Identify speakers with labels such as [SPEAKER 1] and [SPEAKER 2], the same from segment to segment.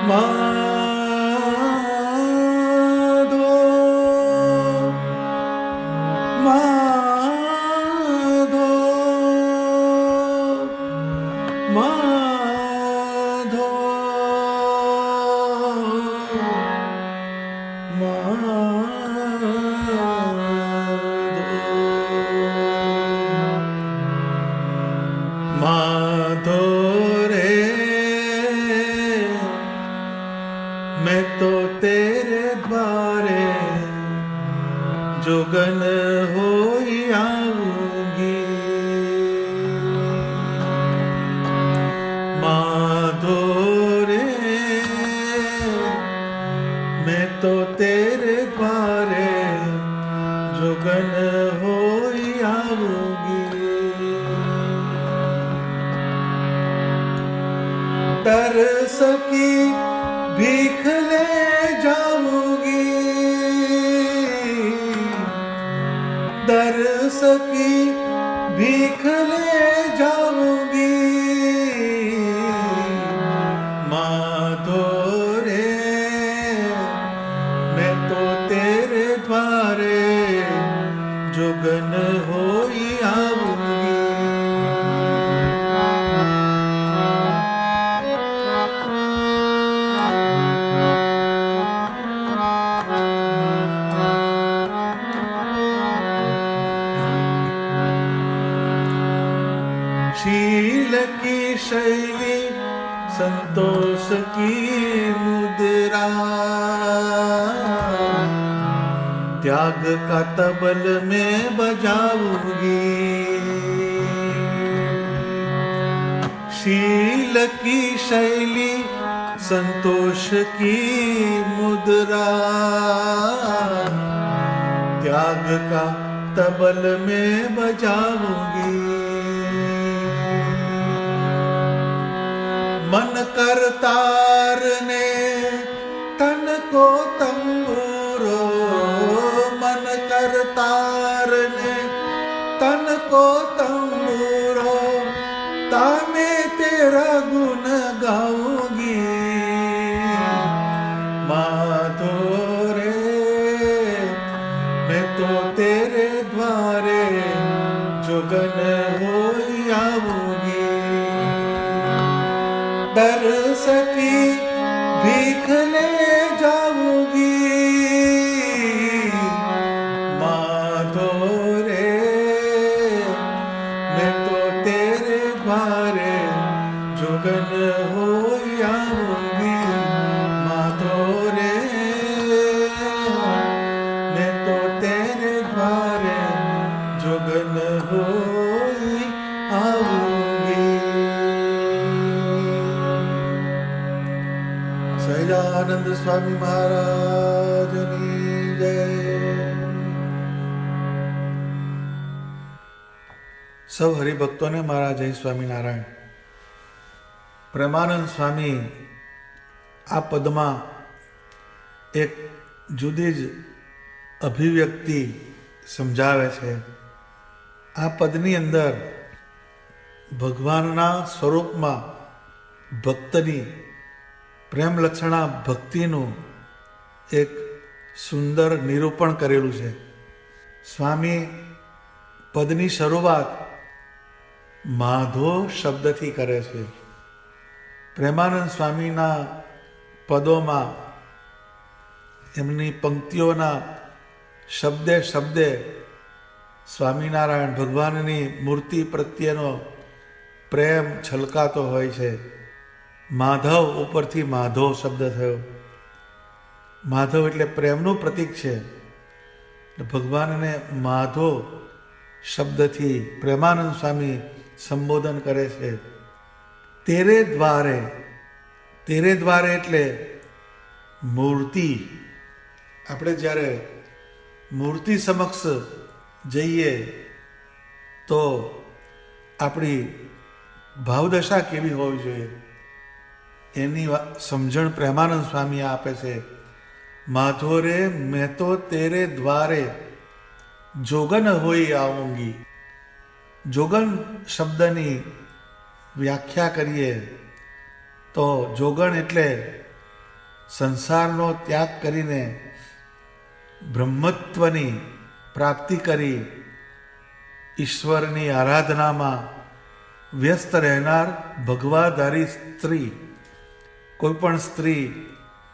[SPEAKER 1] માધો માધો માધો માધો રે मैं तो तेरे द्वारे जोगन होई आऊंगी माधो रे मैं तो तेरे द्वारे जोगन होई आऊंगी डर सकी भीख ले जाऊंगी दर्श की भीख ले जाऊंगी माधो रे मैं तो तेरे द्वारे जोगन होई आऊंगी शील की शैली संतोष की मुद्रा त्याग का तबल में बजाऊंगी शील की शैली संतोष की मुद्रा त्याग का तबल में बजाऊंगी मन करतार ने तन को तंबूरो मन करतार ने तन को तंबूरो तामे तेरा गुण गाऊंगी माधो रे मैं तो तेरे द्वारे जोगन होई आऊंगी डर सकी भीख ले जाऊंगी माधो रे मैं तो तेरे द्वारे जोगन होई आऊंगी माधो रे मैं तो तेरे द्वारे जोगन होई आऊंगी સહજાનંદ સ્વામી મહારાજની જય. સૌ હરિભક્તોને મારા જય સ્વામિનારાયણ. પ્રેમાનંદ સ્વામી આ પદમાં એક જુદી જ અભિવ્યક્તિ સમજાવે છે. આ પદની અંદર ભગવાનના સ્વરૂપમાં ભક્તની પ્રેમ લક્ષણા ભક્તિનું એક સુંદર નિરૂપણ કરેલું છે. સ્વામી પદની શરૂઆત માધો શબ્દથી કરે છે. પ્રેમાનંદ સ્વામીના પદોમાં એમની પંક્તિઓના શબ્દે શબ્દે સ્વામિનારાયણ ભગવાનની મૂર્તિ પ્રત્યેનો પ્રેમ છલકાતો હોય છે. માધવ ઉપરથી માધો શબ્દ થયો. માધવ એટલે પ્રેમનું પ્રતીક છે. ભગવાનને માધો શબ્દથી પ્રેમાનંદ સ્વામી સંબોધન કરે છે. તેરે દ્વારે એટલે મૂર્તિ. આપણે જ્યારે મૂર્તિ સમક્ષ જઈએ તો આપણી ભાવદશા કેવી હોવી જોઈએ એની સમજણ પ્રેમાનંદ સ્વામી આપે છે. માધો રે મેં તો તેરે દ્વારે જોગન હોઈ આऊंगी. જોગન શબ્દની વ્યાખ્યા કરીએ તો જોગણ એટલે સંસારનો ત્યાગ કરીને બ્રહ્મત્વની પ્રાપ્તિ કરી ઈશ્વરની આરાધનામાં વ્યસ્ત રહેનાર ભગવાધારી સ્ત્રી, કોઈ પણ સ્ત્રી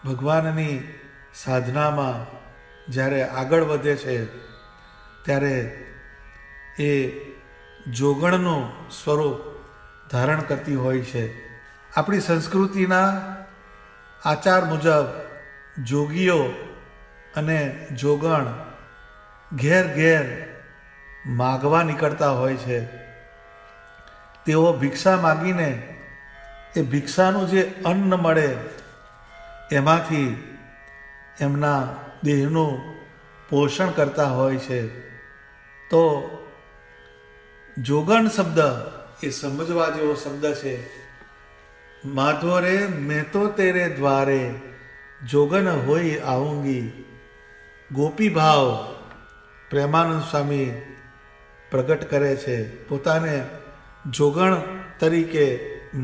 [SPEAKER 1] ભગવાનની સાધનામાં જ્યારે આગળ વધે છે ત્યારે એ જોગણનું સ્વરૂપ ધારણ કરતી હોય છે. આપણી સંસ્કૃતિના આચાર મુજબ જોગીઓ અને જોગણ ઘેર ઘેર માગવા નીકળતા હોય છે. તેઓ ભિક્ષા માગીને એ ભિક્ષાનું જે અન્ન મળે એમાંથી એમના દેહનું પોષણ કરતા હોય છે. તો જોગણ શબ્દ એ સમજવા જેવો શબ્દ છે. માધો રે મેં તો તેરે દ્વારે જોગન હોય આઉંગી. ગોપી ભાવ પ્રેમાનંદ સ્વામી પ્રગટ કરે છે, પોતાને જોગણ તરીકે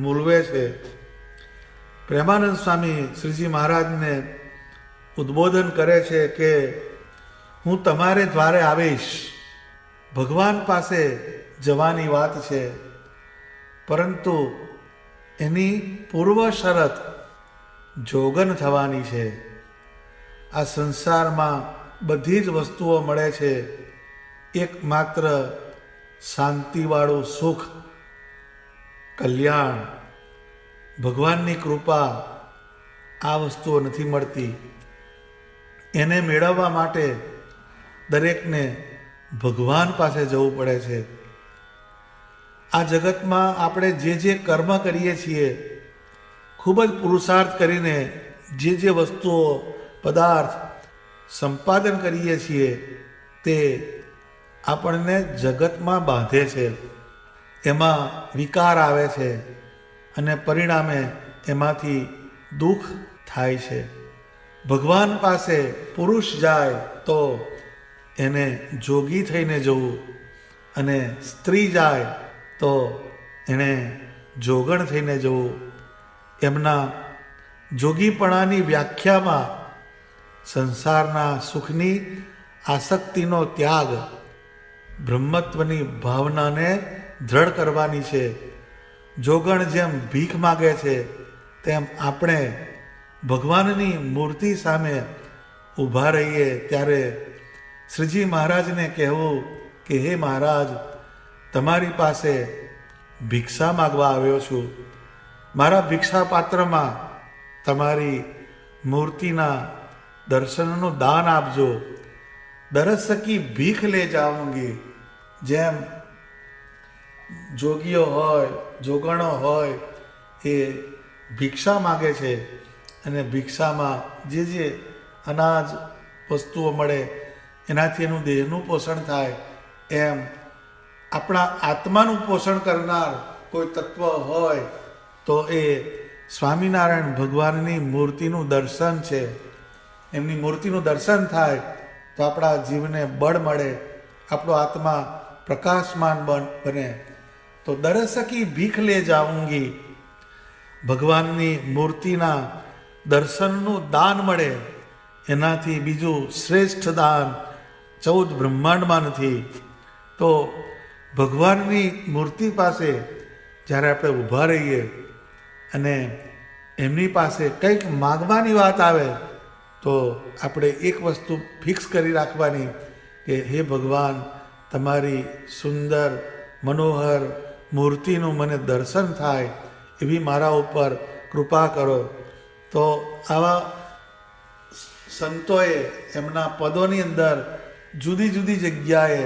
[SPEAKER 1] મૂલવે છે. પ્રેમાનંદ સ્વામી શ્રીજી મહારાજને ઉદ્બોધન કરે છે કે હું તમારે દ્વારે આવીશ. ભગવાન પાસે જવાની વાત છે, પરંતુ એની પૂર્વ શરત જોગન થવાની છે. આ સંસારમાં બધી જ વસ્તુઓ મળે છે, એકમાત્ર શાંતિવાળું સુખ, કલ્યાણ, ભગવાનની કૃપા, આ વસ્તુઓ નથી મળતી. એને મેળવવા માટે દરેકને ભગવાન પાસે જવું પડે છે. આ જગતમાં આપણે જે કર્મ કરીએ છીએ, ખૂબ જ પુરુષાર્થ કરીને જે વસ્તુઓ પદાર્થ સંપાદન કરીએ છીએ તે આપણને જગતમાં બાંધે છે, એમાં વિકાર આવે છે અને પરિણામે એમાંથી દુઃખ થાય છે. ભગવાન પાસે પુરુષ જાય તો એને જોગી થઈને જવું, અને સ્ત્રી જાય તો એણે જોગણ થઈને જવું. એમના જોગીપણાની વ્યાખ્યામાં સંસારના સુખની આસક્તિનો ત્યાગ, બ્રહ્મત્વની ભાવનાને દ્રઢ કરવાની છે. જોગણ જેમ ભીખ માગે છે તેમ આપણે ભગવાનની મૂર્તિ સામે ઊભા રહીએ ત્યારે શ્રીજી મહારાજને કહેવું કે હે મહારાજ, તમારી પાસે ભિક્ષા માગવા આવ્યો છું. મારા ભિક્ષા પાત્રમાં તમારી મૂર્તિના દર્શનનું દાન આપજો. દરસ કી ભીખ લે જાઉંગી. જેમ જોગીઓ હોય, જોગણો હોય, એ ભિક્ષા માગે છે અને ભિક્ષામાં જે અનાજ વસ્તુઓ મળે એનાથી એનું દેહનું પોષણ થાય, એમ આપણા આત્માનું પોષણ કરનાર કોઈ તત્વ હોય તો એ સ્વામિનારાયણ ભગવાનની મૂર્તિનું દર્શન છે. એમની મૂર્તિનું દર્શન થાય તો આપણા જીવને બળ મળે, આપણો આત્મા પ્રકાશમાન બને. તો દરસ કી ભીખ લે જાઉંગી. ભગવાનની મૂર્તિના દર્શનનું દાન મળે, એનાથી બીજું શ્રેષ્ઠ દાન 14 બ્રહ્માંડમાં નથી. તો ભગવાનની મૂર્તિ પાસે જ્યારે આપણે ઊભા રહીએ અને એમની પાસે કંઈક માગવાની વાત આવે તો આપણે એક વસ્તુ ફિક્સ કરી રાખવાની કે હે ભગવાન, તમારી સુંદર મનોહર મૂર્તિનું મને દર્શન થાય એવી મારા ઉપર કૃપા કરો. તો આવા સંતોએ એમના પદોની અંદર જુદી જુદી જગ્યાએ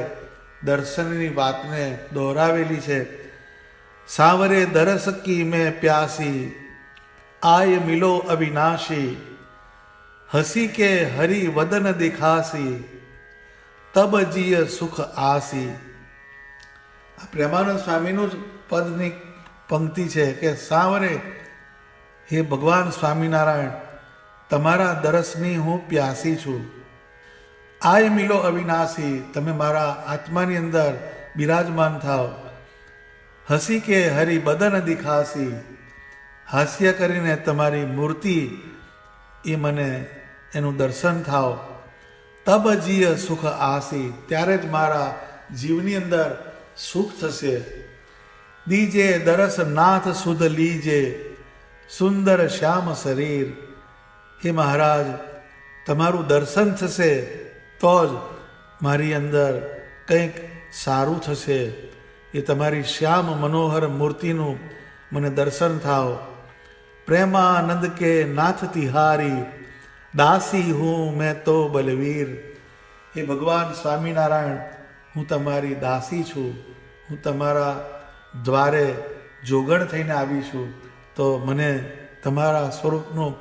[SPEAKER 1] દર્શનની વાતને દોહરાવેલી છે. સાવરે દરસ કી મેં પ્યાસી, આય મિલો અવિનાશી, હસી કે હરિ વદન દિખાસી, તબ જીય સુખ આસી. આ પ્રેમાનંદ સ્વામીનું જ પદની પંક્તિ છે કે સાવરે, હે ભગવાન સ્વામિનારાયણ, તમારા દરસની હું પ્યાસી છું. આય મિલો અવિનાશી, તમે મારા આત્માની અંદર બિરાજમાન થાવ. હસી કે હરિ બદન દિખાસી, હાસ્ય કરીને તમારી મૂર્તિ એ મને એનું દર્શન થાવ. તબ જીય સુખ આસી, ત્યારે જ મારા જીવની અંદર સુખ થશે. દીજે દરસ નાથ સુધ લીજે, સુંદર શ્યામ શરીર. હે મહારાજ, તમારું દર્શન થશે તો જ મારી અંદર કંઈક સારું થશે. એ તમારી શ્યામ મનોહર મૂર્તિનું મને દર્શન થાવ. પ્રેમાનંદ કે નાથ તિહારી, દાસી હું મેં તો બલવીર. એ ભગવાન સ્વામિનારાયણ, હું તમારી દાસી છું, હું તમારા દ્વારે જોગણ થઈને આવી છું, તો મને તમારા સ્વરૂપનું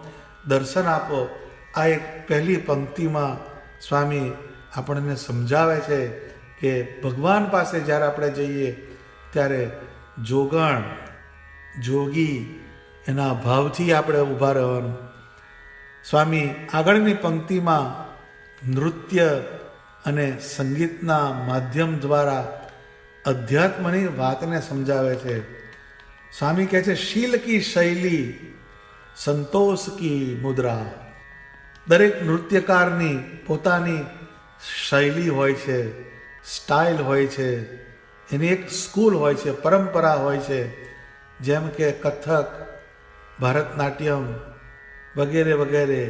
[SPEAKER 1] દર્શન આપો. આ એક પહેલી પંક્તિમાં સ્વામી આપણને સમજાવે છે કે ભગવાન પાસે જ્યારે આપણે જઈએ ત્યારે જોગણ, જોગી એના ભાવથી આપણે ઊભા રહેવાનું. સ્વામી આગળની પંક્તિમાં નૃત્ય અને સંગીતના માધ્યમ દ્વારા અધ્યાત્મની વાતને સમજાવે છે. સ્વામી કહે છે, શીલ કી શૈલી, સંતોષ કી મુદ્રા. દરેક નૃત્યકારની પોતાની શૈલી હોય છે, સ્ટાઇલ હોય છે, એની એક સ્કૂલ હોય છે, પરંપરા હોય છે. જેમ કે કથક, ભરતનાટ્યમ વગેરે વગેરે.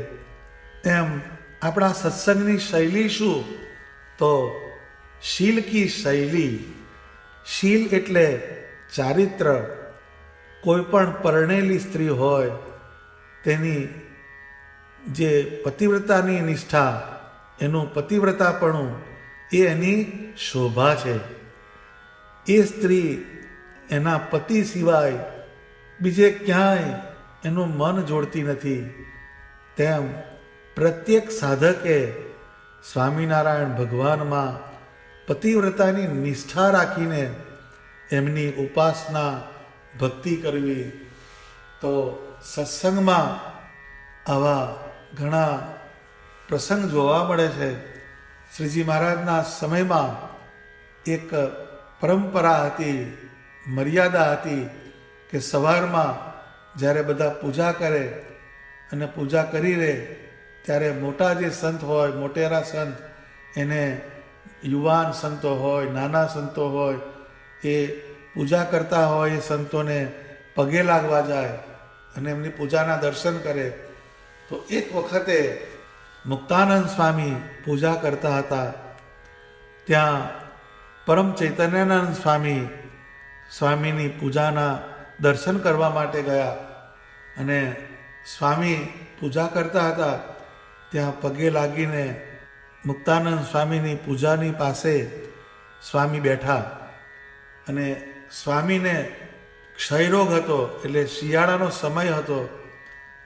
[SPEAKER 1] એમ આપણા સત્સંગની શૈલી શું? તો શીલ કી શૈલી. શીલ એટલે ચારિત્ર. કોઈ પણ પરણેલી સ્ત્રી હોય તેની જે પતિવ્રતાની નિષ્ઠા, એનું પતિવ્રતાપણું, એ એની શોભા છે. એ સ્ત્રી એના પતિ સિવાય બીજે ક્યાંય એનું મન જોડતી નથી. તેમ પ્રત્યેક સાધકે સ્વામિનારાયણ ભગવાનમાં પતિવ્રતાની નિષ્ઠા રાખીને એમની ઉપાસના, ભક્તિ કરવી. તો સત્સંગમાં આવા ઘણા પ્રસંગ જોવા મળે છે. શ્રીજી મહારાજના સમયમાં એક પરંપરા હતી, મર્યાદા હતી કે સવારમાં જ્યારે બધા પૂજા કરે અને પૂજા કરી રહે ત્યારે મોટા જે સંત હોય, મોટેરા સંત, એને યુવાન સંતો હોય, નાના સંતો હોય, એ પૂજા કરતા હોય એ સંતોને પગે લાગવા જાય અને એમની પૂજાના દર્શન કરે. તો એક વખતે મુક્તાનંદ સ્વામી પૂજા કરતા હતા. ત્યાં પરમ ચૈતન્યાનંદ સ્વામીની પૂજાના દર્શન કરવા માટે ગયા અને સ્વામી પૂજા કરતા હતા. ત્યાં પગે લાગીને મુક્તાનંદ સ્વામીની પૂજાની પાસે સ્વામી બેઠા અને સ્વામીને ક્ષયરોગ હતો, એટલે શિયાળાનો સમય હતો.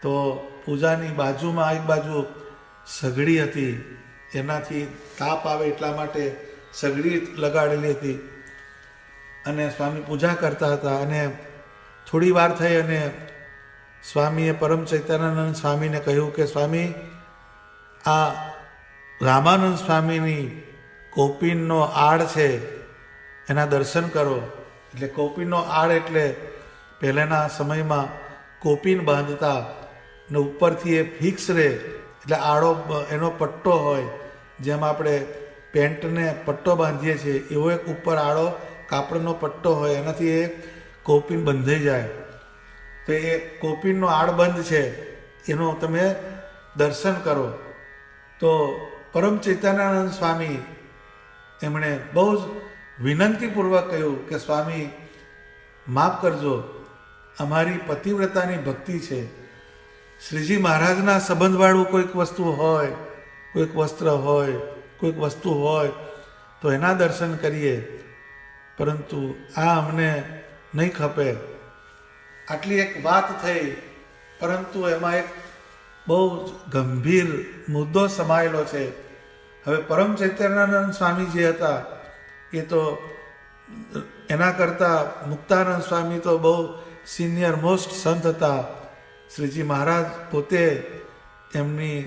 [SPEAKER 1] તો પૂજાની બાજુમાં એક બાજુ સઘડી હતી, એનાથી તાપ આવે એટલા માટે સઘડી લગાડેલી હતી અને સ્વામી પૂજા કરતા હતા. અને થોડી વાર થઈ અને સ્વામીએ પરમ ચૈતન્યાનંદ સ્વામીને કહ્યું કે સ્વામી, આ રામાનંદ સ્વામીની કૌપીનનો આડ છે, એના દર્શન કરો. એટલે કૌપીનનો આડ એટલે પહેલાંના સમયમાં કૌપીન બાંધતા ને ઉપરથી એ ફિક્સ રહે, એટલે આડો એનો પટ્ટો હોય, જેમ આપણે પેન્ટને પટ્ટો બાંધીએ છીએ એવો એક ઉપર આડો કાપડનો પટ્ટો હોય, એનાથી એ કૌપીન બંધાઈ જાય. તો એ કૌપીનનો આડબંધ છે, એનો તમે દર્શન કરો. તો પરમ ચૈતન્યાનંદ સ્વામી એમણે બહુ જ વિનંતીપૂર્વક કહ્યું કે સ્વામી, માફ કરજો, અમારી પતિવ્રતાની ભક્તિ છે. શ્રીજી મહારાજના સંબંધવાળું કોઈક વસ્તુ હોય, કોઈક વસ્ત્ર હોય, કોઈક વસ્તુ હોય તો એના દર્શન કરીએ, પરંતુ આ અમને નહીં ખપે. આટલી એક વાત થઈ, પરંતુ એમાં એક બહુ ગંભીર મુદ્દો સમાયેલો છે. હવે પરમ ચૈતન્યાનંદ સ્વામી જે હતા એ તો એના કરતાં મુક્તાનંદ સ્વામી તો બહુ સિનિયર મોસ્ટ સંત હતા. શ્રીજી મહારાજ પોતે એમની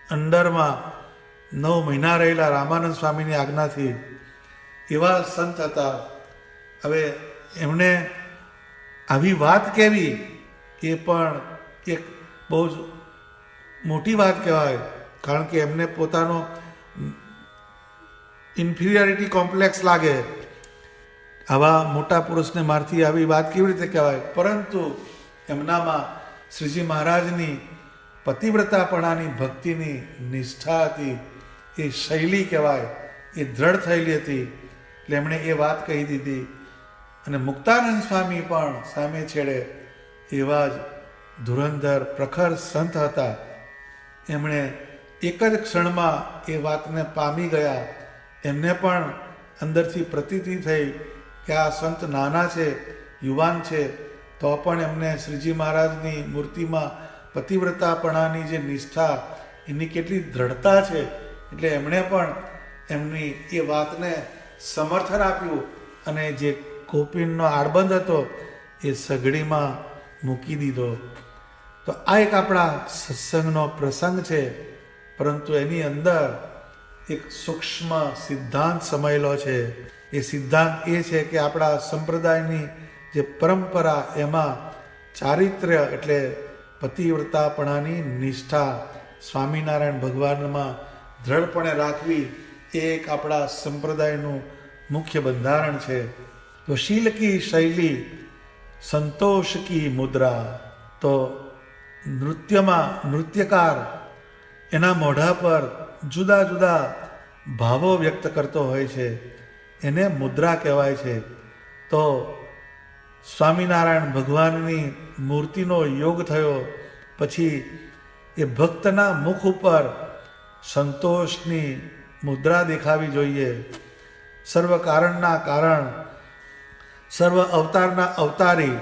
[SPEAKER 1] અંડરમાં 9 મહિના રહેલા રામાનંદ સ્વામીની આજ્ઞાથી, એવા સંત હતા. હવે એમણે આવી વાત કેવી એ પણ એક બહુ જ મોટી વાત કહેવાય, કારણ કે એમને પોતાનો ઇન્ફિરિયોરિટી કોમ્પ્લેક્સ લાગે. આવા મોટા પુરુષને મારથી આવી વાત કેવી રીતે કહેવાય? પરંતુ એમનામાં શ્રીજી મહારાજની પતિવ્રતાપણાની ભક્તિની નિષ્ઠા હતી, એ શૈલી કહેવાય, એ દ્રઢ થયેલી હતી. એટલે એમણે એ વાત કહી દીધી. અને મુક્તાનંદ સ્વામી પણ સામે છેડે એવા જ ધુરંધર પ્રખર સંત હતા. એમણે એક જ ક્ષણમાં એ વાતને પામી ગયા. એમને પણ અંદરથી પ્રતીતિ થઈ કે આ સંત નાના છે, યુવાન છે, તો પણ એમને શ્રીજી મહારાજની મૂર્તિમાં પતિવ્રતાપણાની જે નિષ્ઠા, એની કેટલી દ્રઢતા છે. એટલે એમણે પણ એમની એ વાતને સમર્થન આપ્યું અને જે કોપિનનો આડબંધ હતો એ સઘળીમાં મૂકી દીધો. તો આ એક આપણા સત્સંગનો પ્રસંગ છે, પરંતુ એની અંદર એક સૂક્ષ્મ સિદ્ધાંત સમાયેલો છે. એ સિદ્ધાંત એ છે કે આપણા સંપ્રદાયની જે પરંપરા, એમાં ચારિત્ર્ય એટલે પતિવ્રતાપણાની નિષ્ઠા સ્વામિનારાયણ ભગવાનમાં દ્રઢપણે રાખવી, એ એક આપણા સંપ્રદાયનું મુખ્ય બંધારણ છે. તો શીલ કી શૈલી, સંતોષ કી મુદ્રા. તો નૃત્યમાં નૃત્યકાર એના મોઢા પર જુદા જુદા ભાવો વ્યક્ત કરતો હોય છે, એને મુદ્રા કહેવાય છે. તો સ્વામિનારાયણ ભગવાનની મૂર્તિનો યોગ થયો પછી એ ભક્તના મુખ ઉપર સંતોષની મુદ્રા દેખાવી જોઈએ. સર્વ કારણના કારણ, સર્વ અવતારના અવતારી,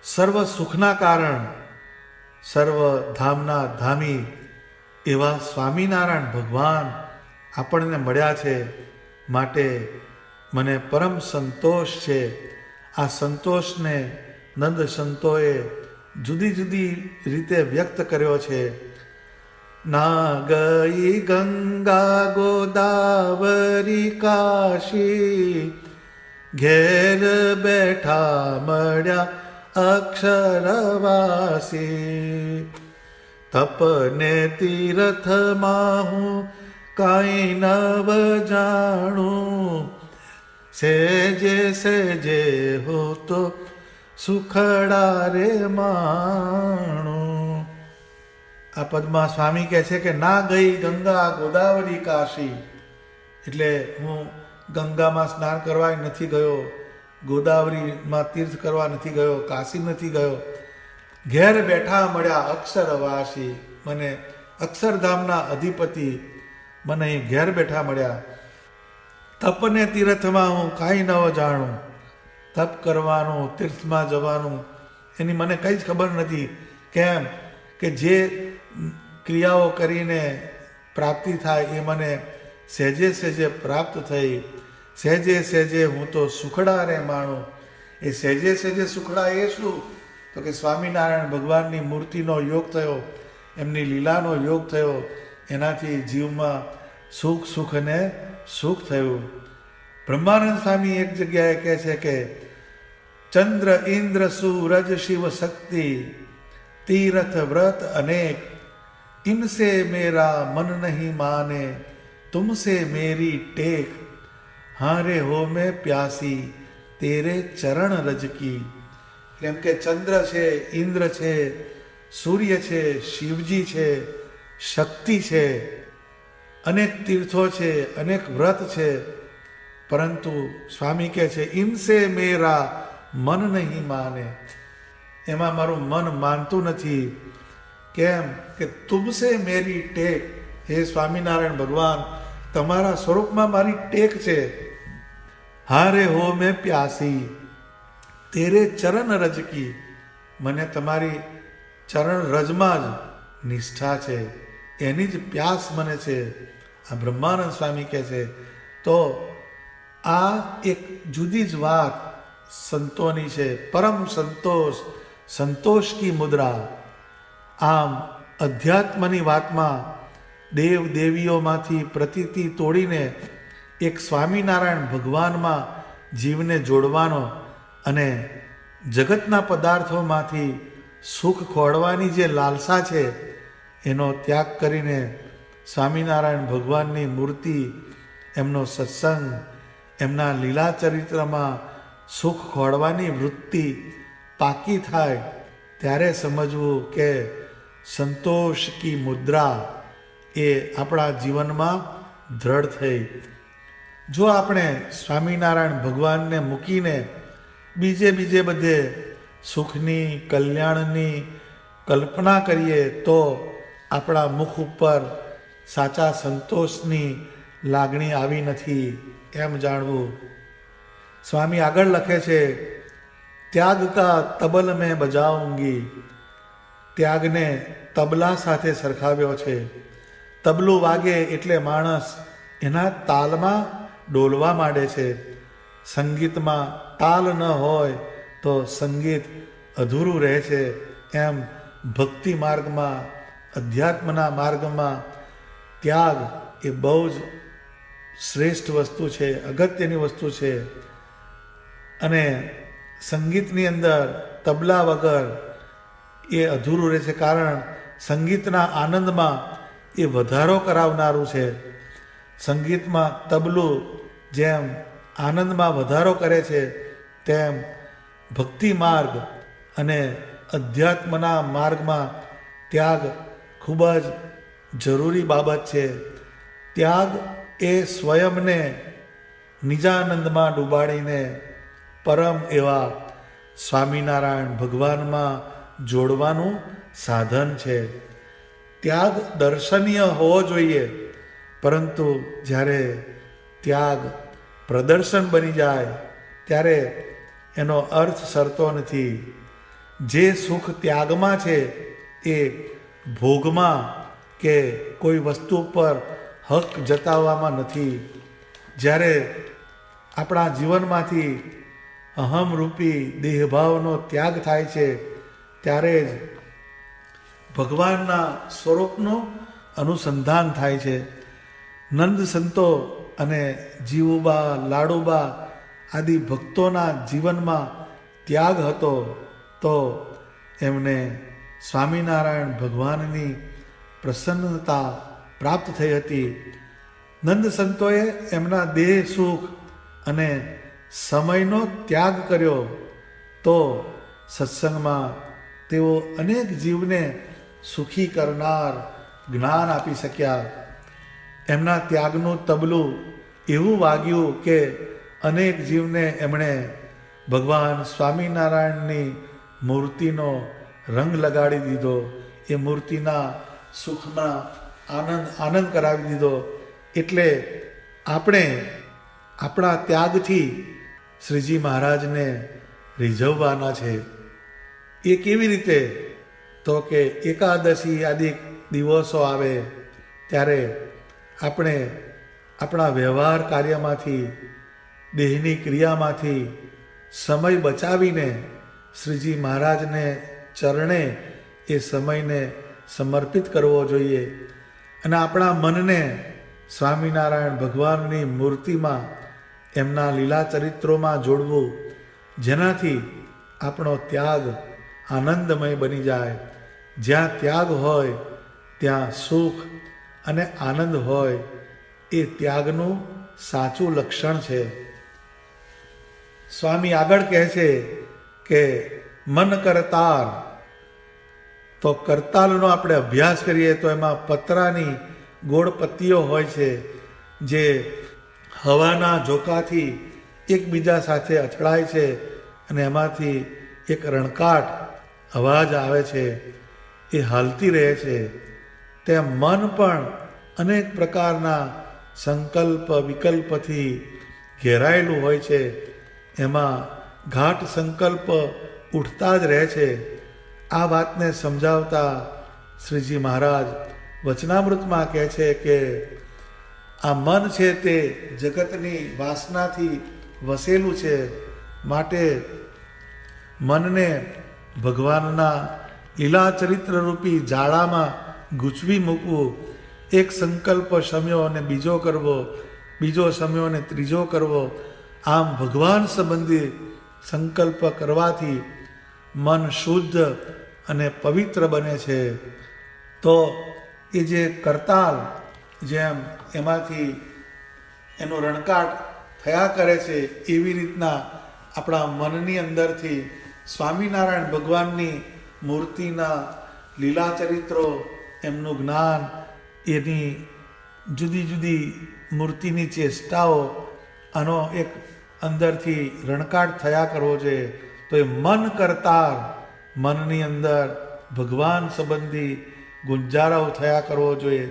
[SPEAKER 1] સર્વ સુખના કારણ, સર્વ ધામના ધામી એવા સ્વામિનારાયણ ભગવાન આપણને મળ્યા છે. માટે મને પરમ સંતોષ છે. આ સંતોષને નંદ સંતોએ જુદી જુદી રીતે વ્યક્ત કર્યો છે. ના ગઈ ગંગા ગોદાવરી કાશી, ઘેર બેઠા મળ્યા અક્ષરવાસી. તપને તીર્થમાં હું કાંઈ નવ જાણું, સેજે સેજે હો તો સુખડા રે માણું. આ પદમાં સ્વામી કહે છે કે ના ગઈ ગંગા ગોદાવરી કાશી, એટલે હું ગંગામાં સ્નાન કરવા નથી ગયો, ગોદાવરીમાં તીર્થ કરવા નથી ગયો, કાશી નથી ગયો. ઘેર બેઠા મળ્યા અક્ષરવાસી, મને અક્ષરધામના અધિપતિ મને અહીં ઘેર બેઠા મળ્યા. તપને તીર્થમાં હું કાંઈ ન જાણું, તપ કરવાનું, તીર્થમાં જવાનું એની મને કંઈ જ ખબર નથી. કેમ કે જે ક્રિયાઓ કરીને પ્રાપ્તિ થાય એ મને સહેજે સહેજે પ્રાપ્ત થઈ. સહેજે સહેજે હું તો સુખડા રે માણું. એ સહેજે સહેજે સુખડા એ શું? તો કે સ્વામિનારાયણ ભગવાનની મૂર્તિનો યોગ થયો, એમની લીલાનો યોગ થયો, એનાથી જીવમાં સુખ સુખ અને સુખ થયું. બ્રહ્માનંદ સ્વામી એક જગ્યાએ કહે છે કે ચંદ્ર ઇન્દ્ર સૂરજ શિવ શક્તિ, તીર્થ વ્રત અનેક, इनसे मेरा मन नहीं माने, तुमसे मेरी टेक, हारे हो मैं प्यासी तेरे चरण रज की. એમ કે ચંદ્ર છે, ઇન્દ્ર છે, સૂર્ય છે, શિવજી છે, શક્તિ છે, અનેક તીર્થો છે, અનેક વ્રત છે, પરંતુ સ્વામી કહે છે ઇનસે મેરા મન નહીં માને, એમાં મારું મન માનતું નથી. કેમ કે તુમસે મેરી ટેક, હે સ્વામિનારાયણ ભગવાન તમારા સ્વરૂપમાં મારી ટેક છે. હારે હો મેં પ્યાસી તેરે ચરણ રજ કી, મને તમારી ચરણ રજમાં જ નિષ્ઠા છે, એની જ પ્યાસ મને છે. આ બ્રહ્માનંદ સ્વામી કહે છે. તો આ એક જુદી જ વાત સંતોની છે. પરમ સંતોષ, સંતોષ કી મુદ્રા. આમ અધ્યાત્મની વાતમાં દેવ દેવીઓમાંથી પ્રતીતિ તોડીને એક સ્વામિનારાયણ ભગવાનમાં જીવને જોડવાનો અને જગતના પદાર્થોમાંથી સુખ ખોળવાની જે લાલસા છે એનો ત્યાગ કરીને સ્વામિનારાયણ ભગવાનની મૂર્તિ, એમનો સત્સંગ, એમના લીલા ચરિત્રમાં સુખ ખોળવાની વૃત્તિ પાકી થાય ત્યારે સમજવું કે સંતોષ કી મુદ્રા એ આપણા જીવનમાં દ્રઢ થઈ. જો આપણે સ્વામિનારાયણ ભગવાનને મૂકીને બીજે બધે સુખની, કલ્યાણની કલ્પના કરીએ તો આપણા મુખ ઉપર સાચા સંતોષની લાગણી આવી નથી એમ જાણવું. સ્વામી આગળ લખે છે, ત્યાગ કા તબલ મેં બજાઉંગી. ત્યાગને તબલા સાથે સરખાવ્યો છે. તબલું વાગે એટલે માણસ એના તાલમાં ડોલવા માંડે છે. સંગીતમાં તાલ ન હોય તો સંગીત અધૂરું રહે છે. એમ ભક્તિ માર્ગમાં, અધ્યાત્મના માર્ગમાં ત્યાગ એ બહુ જ શ્રેષ્ઠ વસ્તુ છે, અગત્યની વસ્તુ છે. અને સંગીતની અંદર તબલા વગર એ અધૂરું રહે છે, કારણ સંગીતના આનંદમાં એ વધારો કરાવનારું છે. સંગીતમાં તબલું જેમ આનંદમાં વધારો કરે છે, તેમ ભક્તિ માર્ગ અને અધ્યાત્મના માર્ગમાં ત્યાગ ખૂબ જ જરૂરી બાબત છે. ત્યાગ એ સ્વયંને નિજાનંદમાં ડૂબાડીને પરમ એવા સ્વામિનારાયણ ભગવાનમાં જોડવાનું સાધન છે. ત્યાગ દર્શનીય હોવો જોઈએ, પરંતુ જ્યારે ત્યાગ પ્રદર્શન બની જાય ત્યારે એનો અર્થ સરતો નથી. જે સુખ ત્યાગમાં છે એ ભોગમાં કે કોઈ વસ્તુ પર હક જતાવવામાં નથી. જ્યારે આપણા જીવનમાંથી અહમરૂપી દેહભાવનો ત્યાગ થાય છે ત્યારે જ ભગવાનના સ્વરૂપનું અનુસંધાન થાય છે. નંદ સંતો અને જીવુબા, લાડુબા આદિ ભક્તોના જીવનમાં ત્યાગ હતો તો એમને સ્વામિનારાયણ ભગવાનની પ્રસન્નતા પ્રાપ્ત થઈ હતી. નંદ સંતોએ એમના દેહ સુખ અને સમયનો ત્યાગ કર્યો તો સત્સંગમાં તેઓ અનેક જીવને સુખી કરનાર જ્ઞાન આપી શક્યા. એમના ત્યાગનું તબલું એવું વાગ્યું કે અનેક જીવને એમણે ભગવાન સ્વામિનારાયણની મૂર્તિનો રંગ લગાડી દીધો. એ મૂર્તિના સુખમાં આનંદ કરાવી દીધો. એટલે આપણે આપણા ત્યાગથી શ્રીજી મહારાજને રીઝવવાના છે. એ કેવી રીતે? તો કે એકાદશી આદિ દિવસો આવે ત્યારે આપણે આપણા વ્યવહાર કાર્યમાંથી, દેહની ક્રિયામાંથી સમય બચાવીને શ્રીજી મહારાજને ચરણે એ સમયને સમર્પિત કરવો જોઈએ. અને આપણા મનને સ્વામિનારાયણ ભગવાનની મૂર્તિમાં, એમના લીલા ચરિત્રોમાં જોડવું, જેનાથી આપણો ત્યાગ આનંદમય બની જાય. જ્યાં ત્યાગ હોય ત્યાં સુખ અને આનંદ હોય. એ ત્યાગનું સાચું લક્ષણ છે. સ્વામી આગળ કહે છે કે મન કરતાર. તો કરતાલનો આપણે અભ્યાસ કરીએ તો એમાં પતરાની ગોળ પત્તીઓ હોય છે, જે હવાના ઝોકાથી એકબીજા સાથે અથડાય છે અને એમાંથી એક રણકાટ અવાજ આવે છે, એ હાલતી રહે છે. તેમ મન પણ અનેક પ્રકારના સંકલ્પ વિકલ્પથી ઘેરાયેલું હોય છે. એમાં ઘાટ સંકલ્પ ઉઠતા જ રહે છે. આ વાતને સમજાવતા શ્રીજી મહારાજ વચનામૃતમાં કહે છે કે આ મન છે તે જગતની વાસનાથી વસેલું છે, માટે મનને ભગવાનના લીલા ચરિત્રરૂપી જાળામાં ગૂંચવી મૂકવું. એક સંકલ્પ શમ્યો અને બીજો કરવો, બીજો શમ્યો અને ત્રીજો કરવો, આમ ભગવાન સંબંધી સંકલ્પ કરવાથી મન શુદ્ધ અને પવિત્ર બને છે. તો તો એ જે કરતાલ જેમ એમાંથી એનો રણકાટ થયા કરે છે, એવી રીતના આપણા મનની અંદરથી સ્વામિનારાયણ ભગવાનની મૂર્તિના લીલા ચરિત્રો, એમનું જ્ઞાન, એની જુદી જુદી મૂર્તિની ચેષ્ટાઓ, આનો એક અંદરથી રણકાટ થયા કરવો જોઈએ. તો એ મન કરતાર, મનની અંદર ભગવાન સંબંધી ગુંજારાઓ થયા કરવો જોઈએ.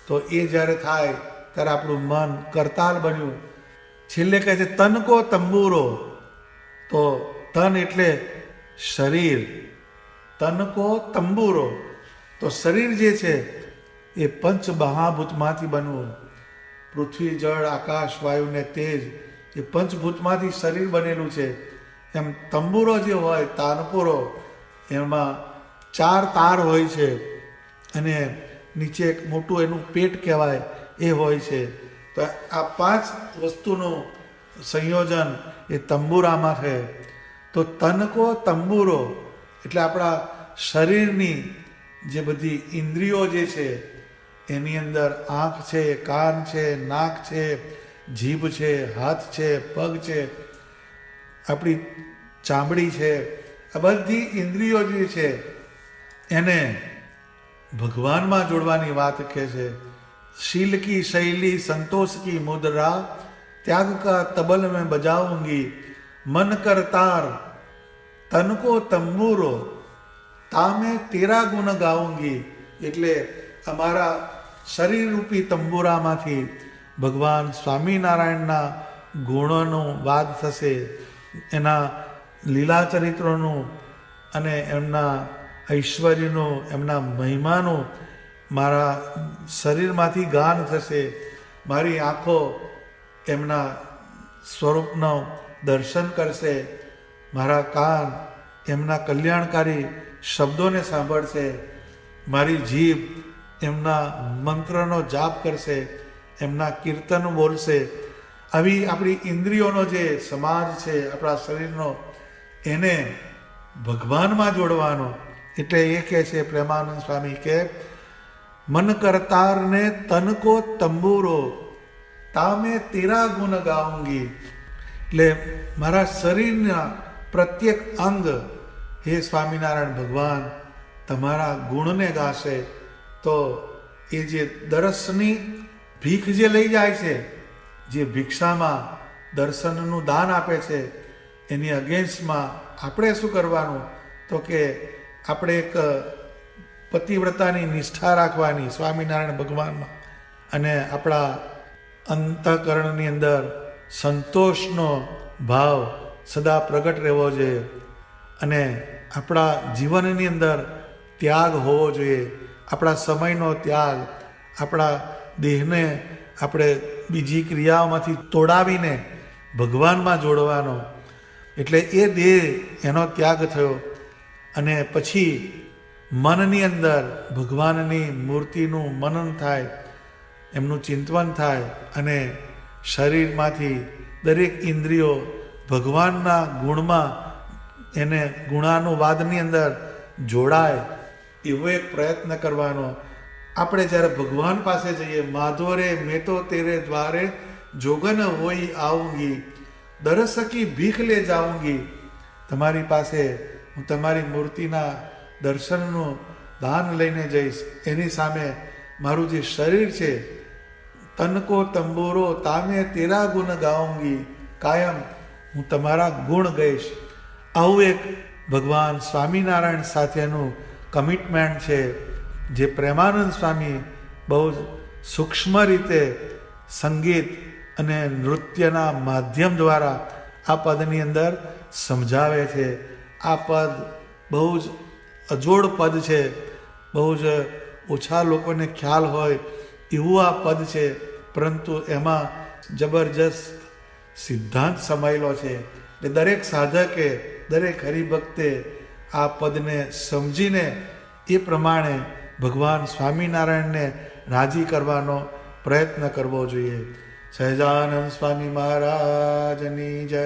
[SPEAKER 1] તો એ જ્યારે થાય ત્યારે આપણું મન કરતાલ બન્યું. છેલ્લે કહે છે તન કો તંબુરો. તો તન એટલે શરીર, તન કો તંબુરો. તો શરીર જે છે એ પંચ મહાભૂતમાંથી બનવું. પૃથ્વી, જળ, આકાશ, વાયુ ને તેજ, એ પંચભૂતમાંથી શરીર બનેલું છે. એમ તંબુરો જે હોય, તાનપુરો, એમાં 4 તાર હોય છે અને નીચે એક મોટું એનું પેટ કહેવાય એ હોય છે. તો આ 5 વસ્તુનું સંયોજન એ તંબુરામાં છે. તો તનકો તંબુરો એટલે આપણા શરીરની જે બધી ઇન્દ્રિયો જે છે, એની અંદર આંખ છે, કાન છે, નાક છે, જીભ છે, હાથ છે, પગ છે, આપણી ચામડી છે, આ બધી ઇન્દ્રિયો જે છે એને ભગવાનમાં જોડવાની વાત કહે છે. शील की शैली संतोष की मुद्रा, त्याग का तबल में बजाऊंगी, मन करतार तन को तंबूरो, तामे तेरा गुण गाऊंगी. એટલે અમારા શરીર રૂપી તંબુરામાંથી ભગવાન સ્વામિનારાયણના ગુણોનું વાદ થશે, એના લીલા ચરિત્રોનું અને એમના ઐશ્વર્યનું, એમના મહિમાનું મારા શરીરમાંથી ગાન થશે. મારી આંખો એમના સ્વરૂપનું દર્શન કરશે, મારા કાન એમના કલ્યાણકારી શબ્દોને સાંભળશે, મારી જીભ એમના મંત્રનો જાપ કરશે, એમના કીર્તન બોલશે. આવી આપણી ઇન્દ્રિયોનો જે સમાજ છે આપણા શરીરનો, એને ભગવાનમાં જોડવાનો. એટલે એ કહે છે પ્રેમાનંદ સ્વામી કે મન કરતારને તન કો તંબુરો, તામે તેરા ગુણ ગાઉંગી. એટલે મારા શરીરના પ્રત્યેક અંગ હે સ્વામિનારાયણ ભગવાન તમારા ગુણને ગાશે. તો એ જે દર્શની ભીખ જે લઈ જાય છે, જે ભિક્ષામાં દર્શનનું દાન આપે છે, એની અગેન્સ્ટમાં આપણે શું કરવાનું? તો કે આપણે એક પતિવ્રતાની નિષ્ઠા રાખવાની સ્વામિનારાયણ ભગવાનમાં, અને આપણા અંતઃકરણની અંદર સંતોષનો ભાવ સદા પ્રગટ રહેવો જોઈએ, અને આપણા જીવનની અંદર ત્યાગ હોવો જોઈએ. આપણા સમયનો ત્યાગ, આપણા દેહને આપણે બીજી ક્રિયાઓમાંથી તોડાવીને ભગવાનમાં જોડવાનો. એટલે એ દેહ એનો ત્યાગ થયો, અને પછી મનની અંદર ભગવાનની મૂર્તિનું મનન થાય, એમનું ચિંતન થાય, અને શરીરમાંથી દરેક ઇન્દ્રિયો ભગવાનના ગુણમાં, એને ગુણાનુવાદની અંદર જોડાય, એવો એક પ્રયત્ન કરવાનો. આપણે જ્યારે ભગવાન પાસે જઈએ, માધોરે મેં તો તેરે દ્વારે જોગન હોઈ આઉંગી, દરસ કી ભીખ લે જાઉંગી. તમારી પાસે હું તમારી મૂર્તિના દર્શનનું દાન લઈને જઈશ. એની સામે મારું જે શરીર છે, તન કો તંબુરો, તામે તેરા ગુણ ગાઉંગી, કાયમ હું તમારા ગુણ ગઈશ. આવું એક ભગવાન સ્વામિનારાયણ સાથેનું કમિટમેન્ટ છે, જે પ્રેમાનંદ સ્વામી બહુ જ સૂક્ષ્મ રીતે સંગીત અને નૃત્યના માધ્યમ દ્વારા આ પદની અંદર સમજાવે છે. આ પદ બહુ જ અજોડ પદ છે, બહુ જ ઓછા લોકોને ખ્યાલ હોય એવું આ પદ છે, પરંતુ એમાં જબરજસ્ત સિદ્ધાંત સમાયેલો છે. એટલે દરેક સાધકે, દરેક હરિભક્તે આ પદને સમજીને એ પ્રમાણે ભગવાન સ્વામિનારાયણને રાજી કરવાનો પ્રયત્ન કરવો જોઈએ. સહજાનંદ સ્વામી મહારાજની જય.